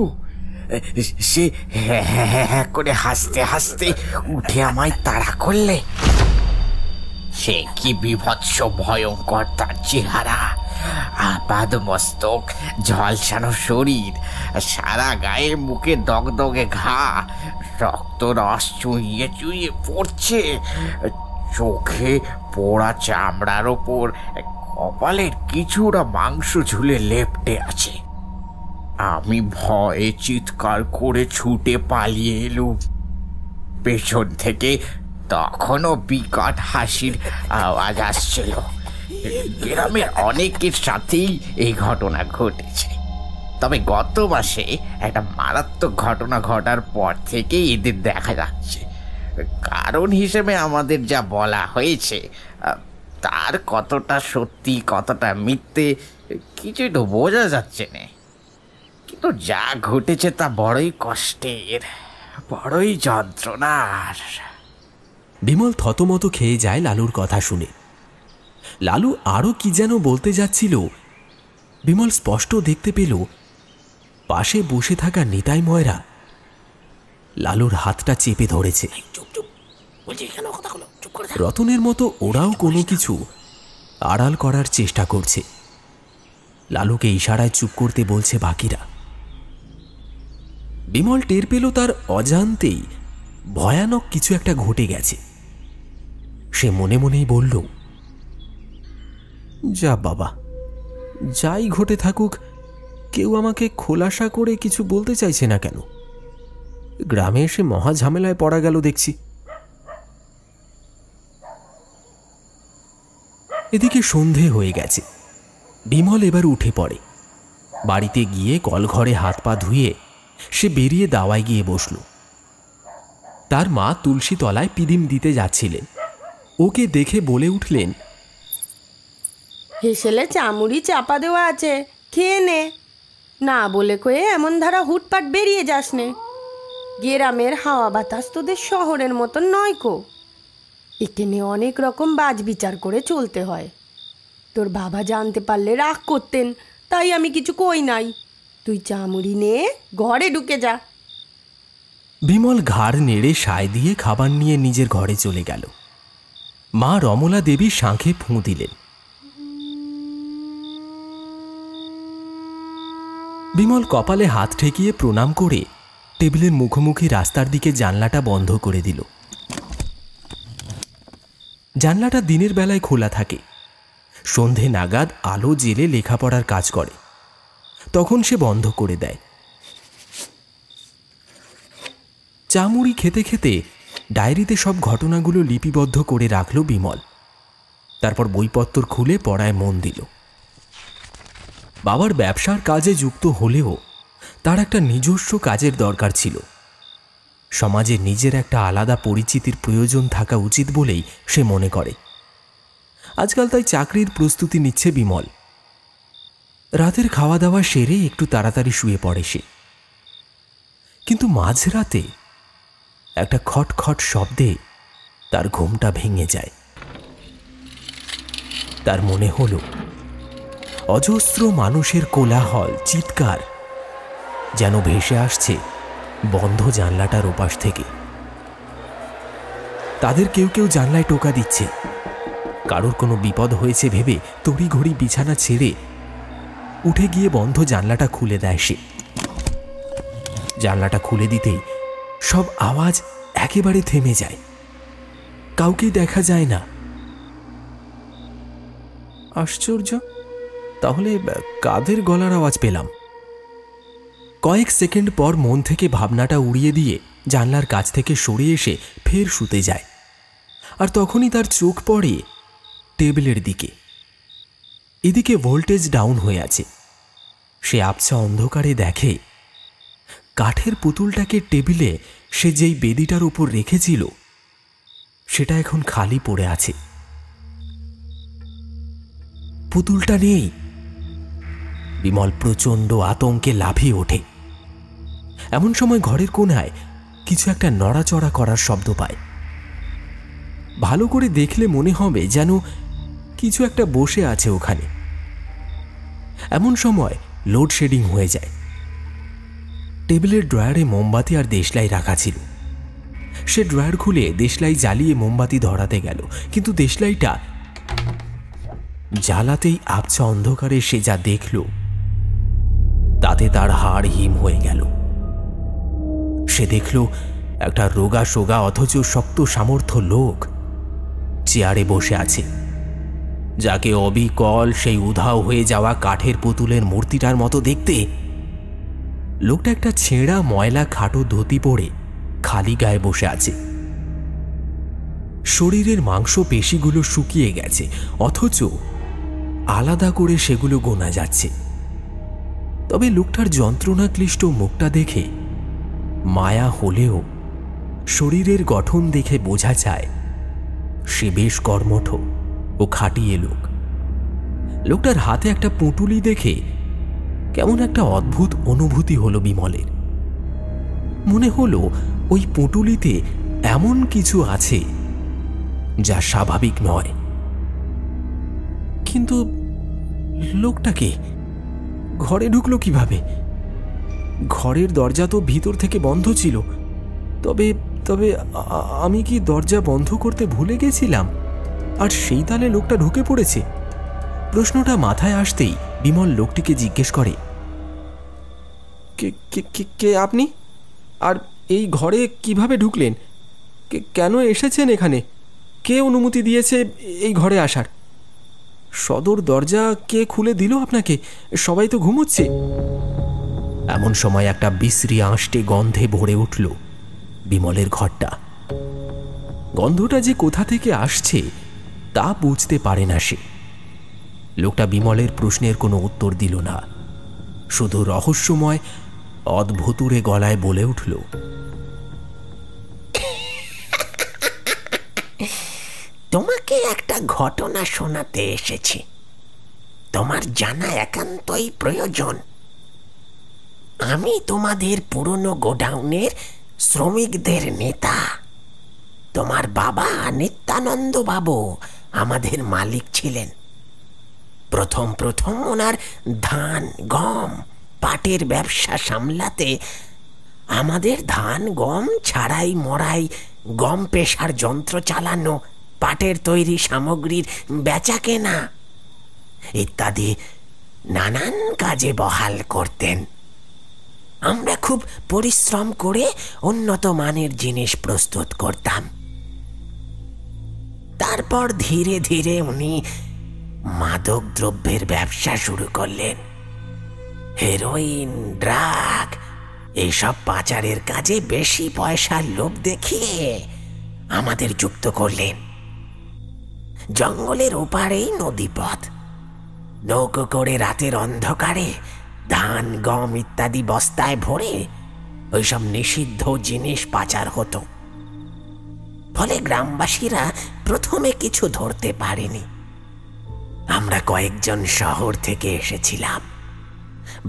সে হ্যাঁ হ্যাঁ হ্যাঁ করে হাসতে হাসতে উঠে আমায় তাড়া করলে। সে কি বিভৎস ভয়ঙ্কর তার চেহারা, আপাদ মস্তক, ঝলসানো শরীর, সারা গায়ে মুখে দগদগে ঘা, রক্ত রস চুইয়ে চুইয়ে পড়ছে, চোখে পোড়া চামড়ার ওপর কপালের কিছুটা মাংস ঝুলে লেপ্টে আছে। আমি ভয়ে চিৎকার করে ছুটে পালিয়ে এলুম। পেছন থেকে তখনও বিকট হাসির আওয়াজ আসছিল। গ্রামের অনেকের সাথেই এই ঘটনা ঘটেছে, তবে গত মাসে একটা মারাত্মক ঘটনা ঘটার পর থেকে এদের দেখা যাচ্ছে। কারণ হিসেবে আমাদের যা বলা হয়েছে তার কতটা সত্যি কতটা মিথ্যে কিছুই তো বোঝা যাচ্ছে না। কিন্তু যা ঘটেছে তা বড়ই কষ্টের, বড়ই যন্ত্রণার। বিমল থতমত খেয়ে যায় লালুর কথা শুনে। লালু আরও কি যেন বলতে যাচ্ছিল, বিমল স্পষ্ট দেখতে পেল পাশে বসে থাকা নিতাই ময়রা লালুর হাতটা চেপে ধরেছে। রতনের মতো ওরাও কোনো কিছু আড়াল করার চেষ্টা করছে। লালুকে ইশারায় চুপ করতে বলছে বাকিরা। বিমল টের পেল তার অজান্তেই ভয়ানক কিছু একটা ঘটে গেছে। সে মনে মনেই বলল, যা বাবা, যাই ঘটে থাকুক, কেউ আমাকে খোলাসা করে কিছু বলতে চাইছে না কেন? গ্রামে এসে মহা ঝামেলায় পড়া গেল দেখছি। এদিকে সন্ধে হয়ে গেছে। বিমল এবার উঠে পড়ে। বাড়িতে গিয়ে কলঘরে হাত পা ধুয়ে সে বেরিয়ে দাওয়ায় গিয়ে বসল। তার মা তুলসী তলায় পিদিম দিতে যাচ্ছিলেন। ওকে দেখে বলে উঠলেন, হেসেলে চামড়ি চাপা দেওয়া আছে, খেয়ে নে। না বলে কয়ে এমন ধারা হুটপাট বেরিয়ে যাস নে। গ্রামের হাওয়া বাতাস তোদের শহরের মতন নয় কো। এখানে অনেক রকম বাজ বিচার করে চলতে হয়। তোর বাবা জানতে পারলে রাগ করতেন, তাই আমি কিছু কই নাই। তুই চামড়ি নে, ঘরে ঢুকে যা। বিমল ঘাড় নেড়ে সায় দিয়ে খাবার নিয়ে নিজের ঘরে চলে গেল। মা রমলা দেবী শাঁখে ফুঁ দিলেন। বিমল কপালে হাত ঠেকিয়ে প্রণাম করে টেবিলের মুখোমুখি রাস্তার দিকে জানলাটা বন্ধ করে দিল। জানলাটা দিনের বেলায় খোলা থাকে। সন্ধে নাগাদ আলো জেলে লেখাপড়ার কাজ করে, তখন সে বন্ধ করে দেয়। চামুড়ি খেতে খেতে ডায়েরিতে সব ঘটনাগুলো লিপিবদ্ধ করে রাখল বিমল। তারপর বইপত্র খুলে পড়ায় মন দিল। বাবার ব্যবসার কাজে যুক্ত হলেও তার একটা নিজস্ব কাজের দরকার ছিল। সমাজে নিজের একটা আলাদা পরিচিতির প্রয়োজন থাকা উচিত বলেই সে মনে করে। আজকাল তাই চাকরির প্রস্তুতি নিচ্ছে বিমল। রাতের খাওয়া দাওয়া সেরে একটু তাড়াতাড়ি শুয়ে পড়ে সে। কিন্তু মাঝরাতে একটা খটখট শব্দে তার ঘুমটা ভেঙে যায়। তার মনে হলো অজস্র মানুষের কোলাহল, চিৎকার যেন ভেসে আসছে বন্ধ জানলাটার ওপাশ থেকে। তাদের কেউ কেউ জানলায় টোকা দিচ্ছে। কারোর কোনো বিপদ হয়েছে ভেবে তড়িঘড়ি বিছানা ছেড়ে উঠে গিয়ে বন্ধ জানলাটা খুলে দেয় সে। জানলাটা খুলে দিতেই সব আওয়াজ একেবারে থেমে যায়। কাউকেই দেখা যায় না। আশ্চর্য, তাহলে কাদের গলার আওয়াজ পেলাম? কয়েক সেকেন্ড পর মন থেকে ভাবনাটা উড়িয়ে দিয়ে জানলার কাছ থেকে সরে এসে ফের শুতে যায়। আর তখনই তার চোখ পড়ে টেবিলের দিকে। এদিকে ভোল্টেজ ডাউন হয়ে আছে। সে আবছা অন্ধকারে দেখে কাঠের পুতুলটাকে টেবিলে সে যেই বেদিটার উপর রেখেছিল সেটা এখন খালি পড়ে আছে। পুতুলটা নেই। বিমল প্রচণ্ড আতঙ্কে লাফিয়ে ওঠে। এমন সময় ঘরের কোণায় কিছু একটা নড়াচড়া করার শব্দ পায়। ভালো করে দেখলে মনে হবে যেন কিছু একটা বসে আছে ওখানে। এমন সময় লোডশেডিং হয়ে যায়। টেবিলের ড্রয়ারে মোমবাতি আর দেশলাই রাখা ছিল। সে ড্রয়ার খুলে দেশলাই জ্বালিয়ে মোমবাতি ধরাতে গেল, কিন্তু দেশলাইটা জ্বালাতেই আবছা অন্ধকারে সে যা দেখল তাতে তার হাড় হিম হয়ে গেল। সে দেখল একটা রোগা সোগা অথচ শক্ত সামর্থ্য লোক চেয়ারে বসে আছে, যাকে অবিকল সেই উধাও হয়ে যাওয়া কাঠের পুতুলের মূর্তিটার মতো দেখতে। লোকটা একটা ছেঁড়া ময়লা খাটো ধুতি পরে খালি গায়ে বসে আছে। শরীরের মাংস পেশিগুলো শুকিয়ে গেছে, অথচ আলাদা করে সেগুলো গোনা যাচ্ছে। তবে লোকটার যন্ত্রণাক্লিষ্ট মুখটা দেখে মায়া হলেও শরীরের গঠন দেখে বোঝা যায় সে বেশ কর্মঠ ও খাটিয়ে লোক। লোকটার হাতে একটা পুঁটুলি দেখে কেমন একটা অদ্ভুত অনুভূতি হলো বিমলের। মনে হলো ওই পুঁটুলিতে এমন কিছু আছে যা স্বাভাবিক নয়। কিন্তু লোকটাকে ঘরে ঢুকলো কিভাবে? ঘরের দরজা তো ভিতর থেকে বন্ধ ছিল। তবে তবে আমি কি দরজা বন্ধ করতে ভুলে গেছিলাম আর সেই তালে লোকটা ঢুকে পড়েছে? প্রশ্নটা মাথায় আসতেই বিমল লোকটিকে জিজ্ঞেস করে, কে আপনি? আর এই ঘরে কিভাবে ঢুকলেন? কেন এসেছেন এখানে? কে অনুমতি দিয়েছে এই ঘরে আসার? সদর দরজা কে খুলে দিল আপনাকে? সবাই তো ঘুমোচ্ছে। এমন সময় একটা বিশ্রী আঁশটে গন্ধে ভরে উঠল বিমলের ঘরটা। গন্ধটা যে কোথা থেকে আসছে তা বুঝতে পারে না সে। লোকটা বিমলের প্রশ্নের কোনো উত্তর দিল না, শুধু রহস্যময় অদ্ভুতুরে গলায় বলে উঠল, তোমাকে একটা ঘটনা শোনাতে এসেছি। তোমার জানা একান্তই প্রয়োজন। আমি তোমাদের পুরনো গোডাউনের শ্রমিকদের নেতা। তোমার বাবা নিত্যানন্দ বাবু আমাদের মালিক ছিলেন। প্রথম ওনার ধান, গম, পাটের ব্যবসা সামলাতে আমাদের ধান গম ছাড়াই মরাই, গম পেশার যন্ত্র চালানো, পাটের তৈরি সামগ্রীর বেচা কেনা ইত্যাদি নানান কাজে বহাল করতেন। আমরা খুব পরিশ্রম করে উন্নত মানের জিনিস প্রস্তুত করতাম। তারপর ধীরে ধীরে উনি মাদক দ্রব্যের ব্যবসা শুরু করলেন। হেরোইন, ড্রাগ এইসব পাচারের কাজে বেশি পয়সার লোভ দেখিয়ে আমাদের যুক্ত করলেন। জঙ্গলের ওপারেই নদীপথ। নৌকো করে রাতের অন্ধকারে ধান, গম ইত্যাদি বস্তায় ভরে ওইসব নিষিদ্ধ জিনিস পাচার হতো। ফলে গ্রামবাসীরা প্রথমে কিছু ধরতে পারেনি। আমরা কয়েকজন শহর থেকে এসেছিলাম।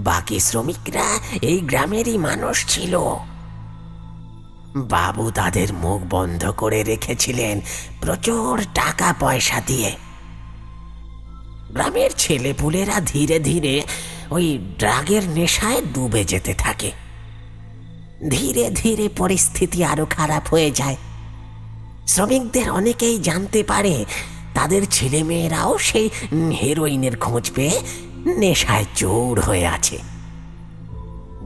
বাকি শ্রমিকরা এই গ্রামেরই মানুষ ছিল। বাবু তাদের মুখ বন্ধ করে রেখেছিলেন প্রচুর টাকা পয়সা দিয়ে। গ্রামের ছেলেপুলেরা ধীরে ধীরে ওই ড্রাগের নেশায় ডুবে যেতে থাকে। ধীরে ধীরে পরিস্থিতি আরো খারাপ হয়ে যায়। শ্রমিকদের অনেকেই জানতে পারে তাদের ছেলেমেয়েরাও সেই হেরোইনের খোঁজ পেয়ে নেশায় চোর হয়ে আছে।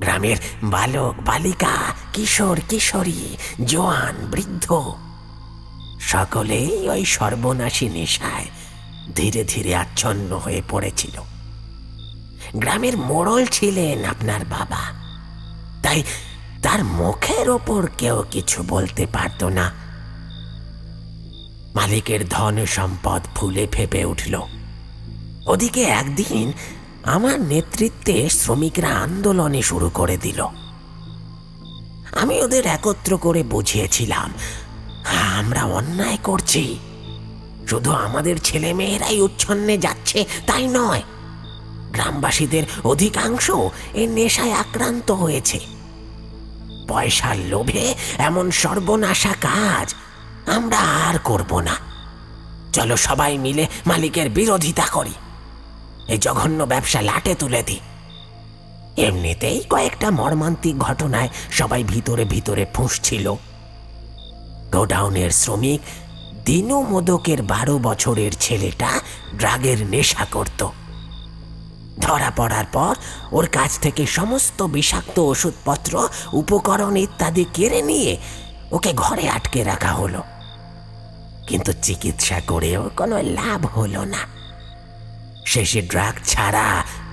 গ্রামের বালক, বালিকা, কিশোর, কিশোরী, জোয়ান, বৃদ্ধ সকলেই ওই সর্বনাশী নেশায় ধীরে ধীরে আচ্ছন্ন হয়ে পড়েছিল। গ্রামের মোড়ল ছিলেন আপনার বাবা, তাই তার মুখের ওপর কেউ কিছু বলতে পারত না। মালিকের ধন সম্পদ ফুলে ফেপে উঠল। ওদিকে একদিন আমার নেতৃত্বে শ্রমিকরা আন্দোলনে শুরু করে দিল। আমি ওদের একত্র করে বুঝিয়েছিলাম আমরা অন্যায় করছি। শুধু আমাদের ছেলে মেয়েরাই উচ্ছন্নে যাচ্ছে তাই নয়, গ্রামবাসীদের অধিকাংশ এ নেশায় আক্রান্ত হয়েছে। পয়সার লোভে এমন সর্বনাশা কাজ আমরা আর করব না। চলো সবাই মিলে মালিকের বিরোধিতা করি, এই জঘন্য ব্যবসা লাটে তুলে দিই। এমনিতেই কয়েকটা মর্মান্তিক ঘটনায় সবাই ভিতরে ভিতরে ফুঁসছিল। গোডাউনের শ্রমিক দিনু মোদকের 12 বছরের ছেলেটা ড্রাগের নেশা করত। ধরা পড়ার পর ওর কাছ থেকে সমস্ত বিষাক্ত ওষুধপত্র, উপকরণ ইত্যাদি কেড়ে নিয়ে ওকে ঘরে আটকে রাখা হলো। কিন্তু চিকিৎসা করেও কোনো লাভ হলো না। শেষে ড্রাগ ছাড়া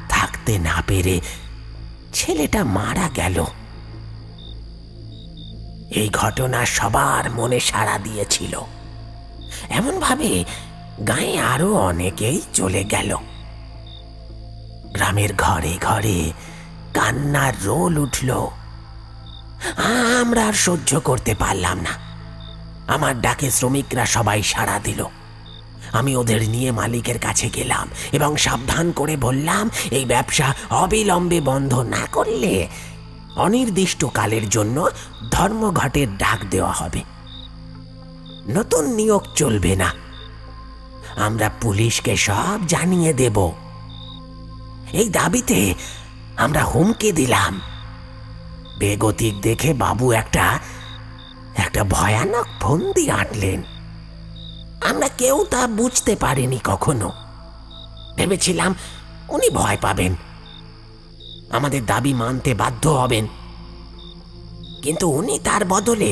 থাকতে না পেরে ছেলেটা মারা গেল। এই ঘটনা সবার মনে সাড়া দিয়েছিল। এমনভাবে গায়ে আরো অনেকেই চলে গেল। গ্রামের ঘরে ঘরে কান্নার রোল উঠল। আমরা আর সহ্য করতে পারলাম না। আমার ডাকে শ্রমিকরা সবাই সাড়া দিল। আমি ওদের নিয়ে মালিকের কাছে গেলাম এবং সাবধান করে বললাম, এই ব্যবসা অবিলম্বে বন্ধ না করলে অনির্দিষ্টকালের জন্য ধর্মঘটের ডাক দেওয়া হবে। নতুন নিয়োগ চলবে না। আমরা পুলিশকে সব জানিয়ে দেব। এই দাবিতে আমরা হুমকি দিলাম। বেগতিক দেখে বাবু একটা ভয়ানক ফন্দি আঁটলেন। আমরা কেউ তা বুঝতে পারিনি কখনো। ভেবেছিলাম উনি ভয় পাবেন, আমাদের দাবি মানতে বাধ্য হবেন। কিন্তু উনি তার বদলে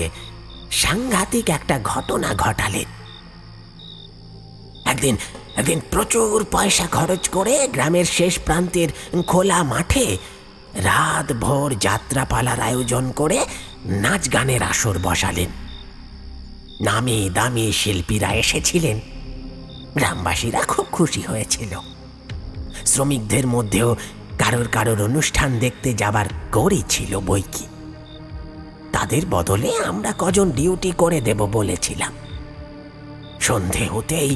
সাংঘাতিক একটা ঘটনা ঘটালেন। একদিন প্রচুর পয়সা খরচ করে গ্রামের শেষ প্রান্তের খোলা মাঠে রাত ভোর যাত্রাপালার আয়োজন করে নাচ গানের আসর বসালেন। নামি দামি শিল্পীরা এসেছিলেন। গ্রামবাসীরা খুব খুশি হয়েছিল। শ্রমিকদের মধ্যেও কারোর অনুষ্ঠান দেখতে যাবার গড়ি ছিল বইকি। তাদের বদলে আমরা কজন ডিউটি করে দেব বলেছিলাম। সন্ধে হতেই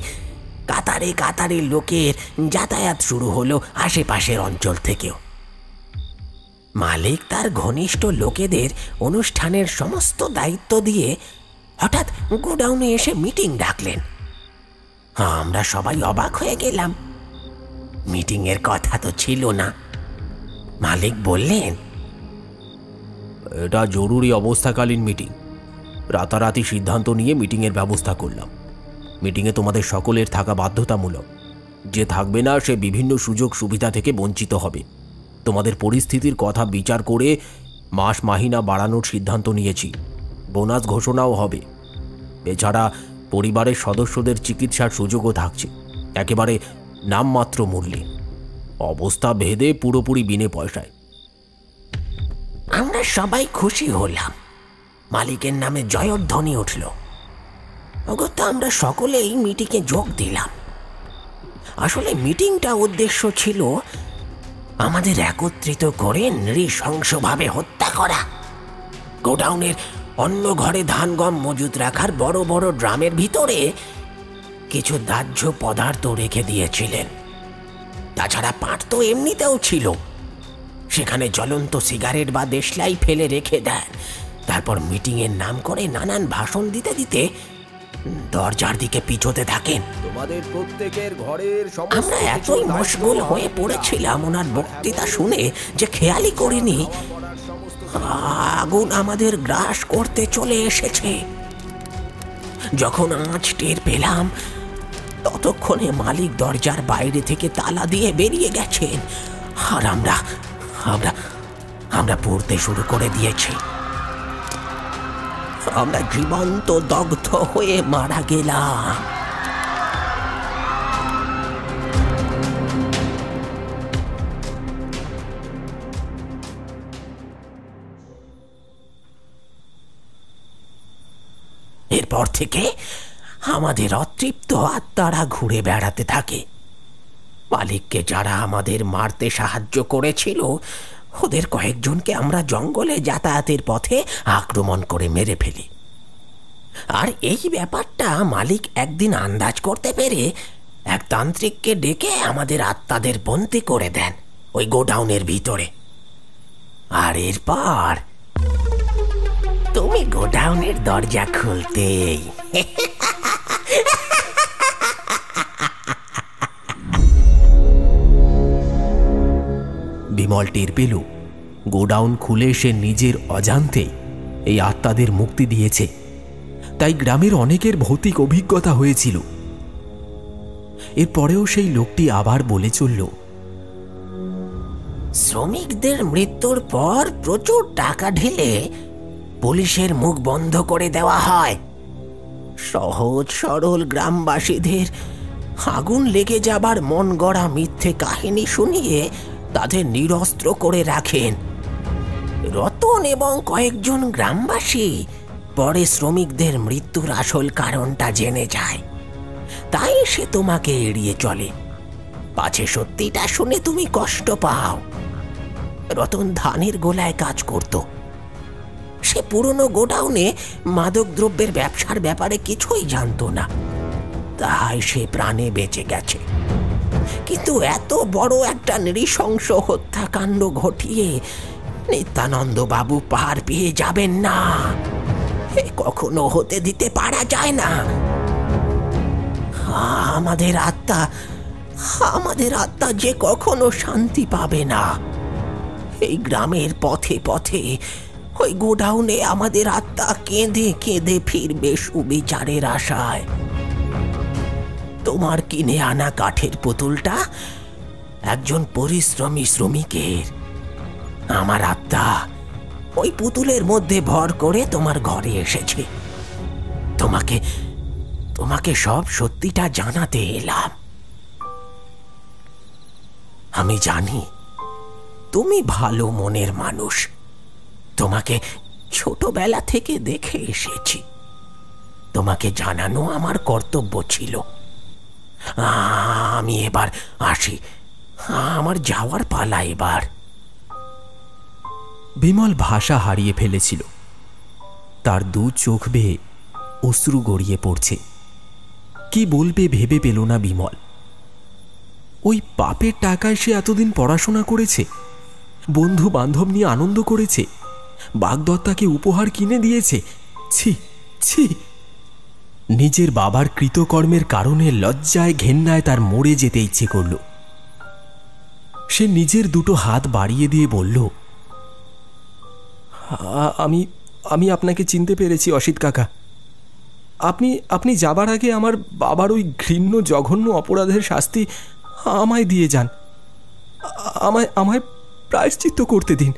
কাতারে কাতারে লোকের যাতায়াত শুরু হলো আশেপাশের অঞ্চল থেকেও। মালিক তার ঘনিষ্ঠ লোকেদের অনুষ্ঠানের সমস্ত দায়িত্ব দিয়ে হঠাৎ গোডাউনে এসে মিটিং ডাকলেন। আমরা সবাই অবাক হয়ে গেলাম। মিটিংয়ের কথা তো ছিল না। মালিক বললেন, এটা জরুরি অবস্থাকালীন মিটিং। রাতারাতি সিদ্ধান্ত নিয়ে মিটিংয়ের ব্যবস্থা করলাম। মিটিংয়ে তোমাদের সকলের থাকা বাধ্যতামূলক। যে থাকবে না সে বিভিন্ন সুযোগ সুবিধা থেকে বঞ্চিত হবে। তোমাদের পরিস্থিতির কথা বিচার করে মাস মাহিনা বাড়ানোর সিদ্ধান্ত নিয়েছি। বোনাস ঘোষণাও হবে। এছাড়া পরিবারের সদস্যদের চিকিৎসার সুযোগও থাকছে, একেবারে নামমাত্র মূল্যে, অবস্থা ভেদে পুরোপুরি বিনে পয়সায়। আমরা সবাই খুশি হলাম। মালিকের নামে জয়ধ্বনি উঠল। অগত্যা আমরা সকলেই মিটিংয়ে যোগ দিলাম। আসলে মিটিংটা উদ্দেশ্য ছিল আমাদের একত্রিত করে নৃশংসভাবে হত্যা করা। গোডাউনের অন্য ঘরে ধান গম মজুত রাখার বড় বড় ড্রামের ভিতরে কিছু দাহ্য পদার্থ রেখে দিয়েছিলেন। তাছাড়া পাট তো এমনিতেও ছিল। সেখানে জ্বলন্ত সিগারেট বা দেশলাই ফেলে রেখে দেন। তারপর মিটিংয়ের নাম করে নানান ভাষণ দিতে দিতে দরজার দিকে পিছোতে থাকেন। তোমাদের প্রত্যেকের ঘরের আমরা এতই মশগুল হয়ে পড়েছিলাম ওনার বক্তৃতা শুনে যে খেয়ালই করিনি আগুন আমাদের গ্রাস করতে চলে এসেছে। যখন আঁচ টের পেলাম ততক্ষণে মালিক দরজার বাইরে থেকে তালা দিয়ে বেরিয়ে গেছেন। আর আমরা পড়তে শুরু করে দিয়েছি। আমরা জীবন্ত দগ্ধ হয়ে মারা গেলাম। এরপর থেকে আমাদের অতৃপ্ত আত্মারা ঘুরে বেড়াতে থাকে। মালিককে যারা আমাদের মারতে সাহায্য করেছিল ওদের কয়েকজনকে আমরা জঙ্গলে যাতায়াতের পথে আক্রমণ করে মেরে ফেলি। আর এই ব্যাপারটা মালিক একদিন আন্দাজ করতে পেরে এক তান্ত্রিককে ডেকে আমাদের আত্মাদের বন্দী করে দেন ওই গোডাউনের ভিতরে। আর এরপর আমি গোডাউনের দরজা খুলতেই বিমল টের পেল গোডাউন খুলে সে নিজের অজান্তে এই আত্মাদের মুক্তি দিয়েছে। তাই গ্রামের অনেকের ভৌতিক অভিজ্ঞতা হয়েছিল। এরপরেও সেই লোকটি আবার বলে চলল, শ্রমিকদের মৃত্যুর পর প্রচুর টাকা ঢেলে পুলিশের মুখ বন্ধ করে দেওয়া হয়। সহজ সরল গ্রামবাসীদের আগুন লেগে যাবার মন গড়া মিথ্যে কাহিনী শুনিয়ে তাদের নিরস্ত্র করে রাখেন। রতন এবং কয়েকজন গ্রামবাসী পরে শ্রমিকদের মৃত্যুর আসল কারণটা জেনে যায়। তাই সে তোমাকে এড়িয়ে চলে, পাছে সত্যিটা শুনে তুমি কষ্ট পাও। রতন ধানের গোলায় কাজ করত। সে পুরনো গোডাউনে মাদক দ্রব্যের ব্যবসার ব্যাপারে কিছুই জানতো না, তাই সে প্রাণে বেঁচে গেছে। কিন্তু এত বড় একটা নৃশংস হত্যাকাণ্ড ঘটিয়ে নিত্যানন্দ বাবু পার পেয়ে যাবেন না, এ কখনো হতে দিতে পারা যায় না। আমাদের আত্মা যে কখনো শান্তি পাবে না। এই গ্রামের পথে পথে ওই গোডাউনে আমাদের আত্মা কেঁদে কেঁদে ফিরবে সুবিচারের আশায়। তোমার কিনে আনা কাঠের পুতুলটা একজন পরিশ্রমী শ্রমিকের। আমার আত্মা ওই পুতুলের মধ্যে ভর করে তোমার ঘরে এসেছে। তোমাকে সব সত্যিটা জানাতে এলাম। আমি জানি তুমি ভালো মনের মানুষ, তোমাকে ছোটবেলা থেকে দেখে এসেছি। তোমাকে জানানো আমার কর্তব্য ছিল। আমি এবার আসি, আমার যাওয়ার পালা এবার। বিমল ভাষা হারিয়ে ফেলেছিল। তার দু চোখ বেয়ে অশ্রু গড়িয়ে পড়ছে। কি বলবে ভেবে পেল না বিমল। ওই পাপের টাকায় সে এতদিন পড়াশোনা করেছে, বন্ধু বান্ধব নিয়ে আনন্দ করেছে, বাগদত্তাকে উপহার কিনে দিয়েছে। ছি ছি! নিজের বাবার কৃতকর্মের কারণে লজ্জায় ঘেন্নায় তার মরে যেতে ইচ্ছে করল। সে নিজের দুটো হাত বাড়িয়ে দিয়ে বলল, আমি আপনাকে চিনতে পেরেছি অসিত কাকা। আপনি যাবার আগে আমার বাবার ওই ঘৃণ্য জঘন্য অপরাধের শাস্তি আমায় দিয়ে যান। আমায় প্রায়শ্চিত্ত করতে দিন।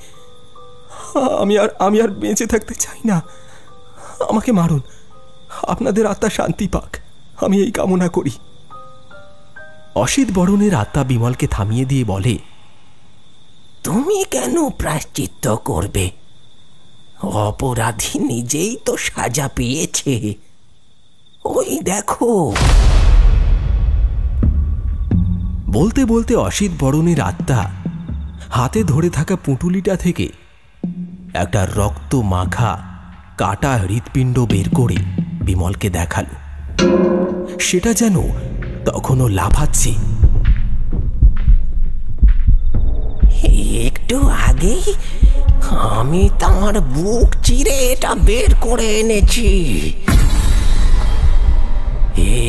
আমি আর বেঁচে থাকতে চাই না। আমাকে মারুন, আপনাদের আত্মা শান্তি পাক, আমি এই কামনা করি। অসিত বরণের আত্মা বিমলকে থামিয়ে দিয়ে বলে, তুমি কেন প্রায়শ্চিত্ত করবে? অপরাধী নিজেই তো সাজা পেয়েছে। ওই দেখো। বলতে বলতে অসিত বরণের আত্মা হাতে ধরে থাকা পুঁটুলিটা থেকে একটা রক্ত মাখা কাটা হৃৎপিণ্ড বের করে বিমলকে দেখালো। সেটা যেন তখনও লাফাচ্ছে। একটু আগেই আমি তার বুক চিরে এটা বের করে এনেছি।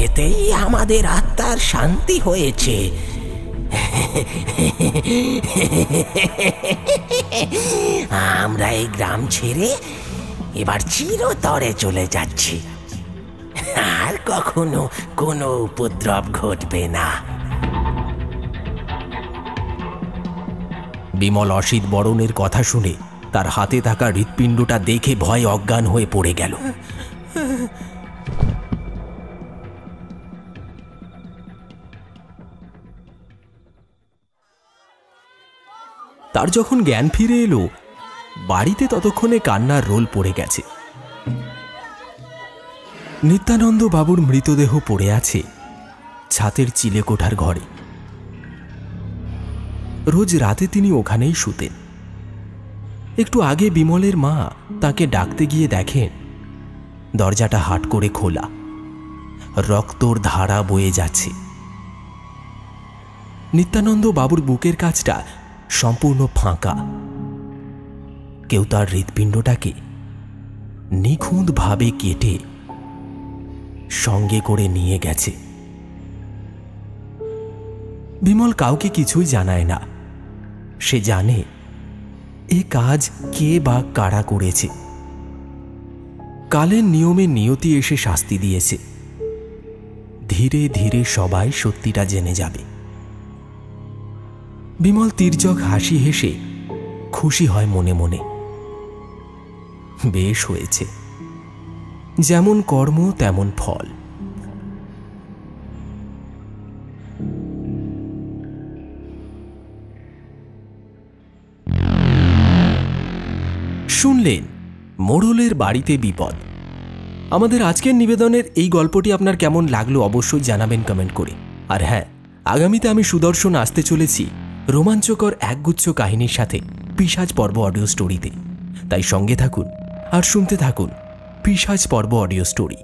এতেই আমাদের আত্মার শান্তি হয়েছে। আমরা এই গ্রাম ছেড়ে এবার চিরতরে চলে যাচ্ছি। আর কখনো কোনো উপদ্রব ঘটবে না। বিমল অসিত বরণের কথা শুনে তার হাতে থাকা হৃৎপিণ্ডটা দেখে ভয়ে অজ্ঞান হয়ে পড়ে গেল। তার যখন জ্ঞান ফিরে এলো, বাড়িতে ততক্ষণে কান্নার রোল পড়ে গেছে। নিত্যানন্দ বাবুর মৃতদেহ পড়ে আছে ছাতের চিলেকোঠার ঘরে। রোজ রাতে তিনি ওখানেই শুতেন। একটু আগে বিমলের মা তাকে ডাকতে গিয়ে দেখেন দরজাটা হাট করে খোলা, রক্তর ধারা বয়ে যাচ্ছে। নিত্যানন্দ বাবুর বুকের কাছটা সম্পূর্ণ ফাঁকা। কেউ তার হৃৎপিণ্ডটাকে নিখুঁতভাবে কেটে সঙ্গে করে নিয়ে গেছে। বিমল কাউকে কিছুই জানায় না। সে জানে এ কাজ কে বা কারা করেছে। কালের নিয়মে নিয়তি এসে শাস্তি দিয়েছে। ধীরে ধীরে সবাই সত্যিটা জেনে যাবে। বিমল তির্যক হাসি হেসে খুশি হয় মনে মনে। বেশ হয়েছে, যেমন কর্ম তেমন ফল। শুনলেন মোড়লের বাড়িতে বিপদ। আমাদের আজকের নিবেদনের এই গল্পটি আপনার কেমন লাগলো অবশ্যই জানাবেন কমেন্ট করে। আর হ্যাঁ, আগামীতে আমি সুদর্শন আসতে চলেছি রোমাঞ্চকর একগুচ্ছ কাহিনীর সাথে পিশাচ পর্ব অডিও স্টোরিতে। তাই সঙ্গে থাকুন আর শুনতে থাকুন পিশাচ পর্ব অডিও স্টোরি।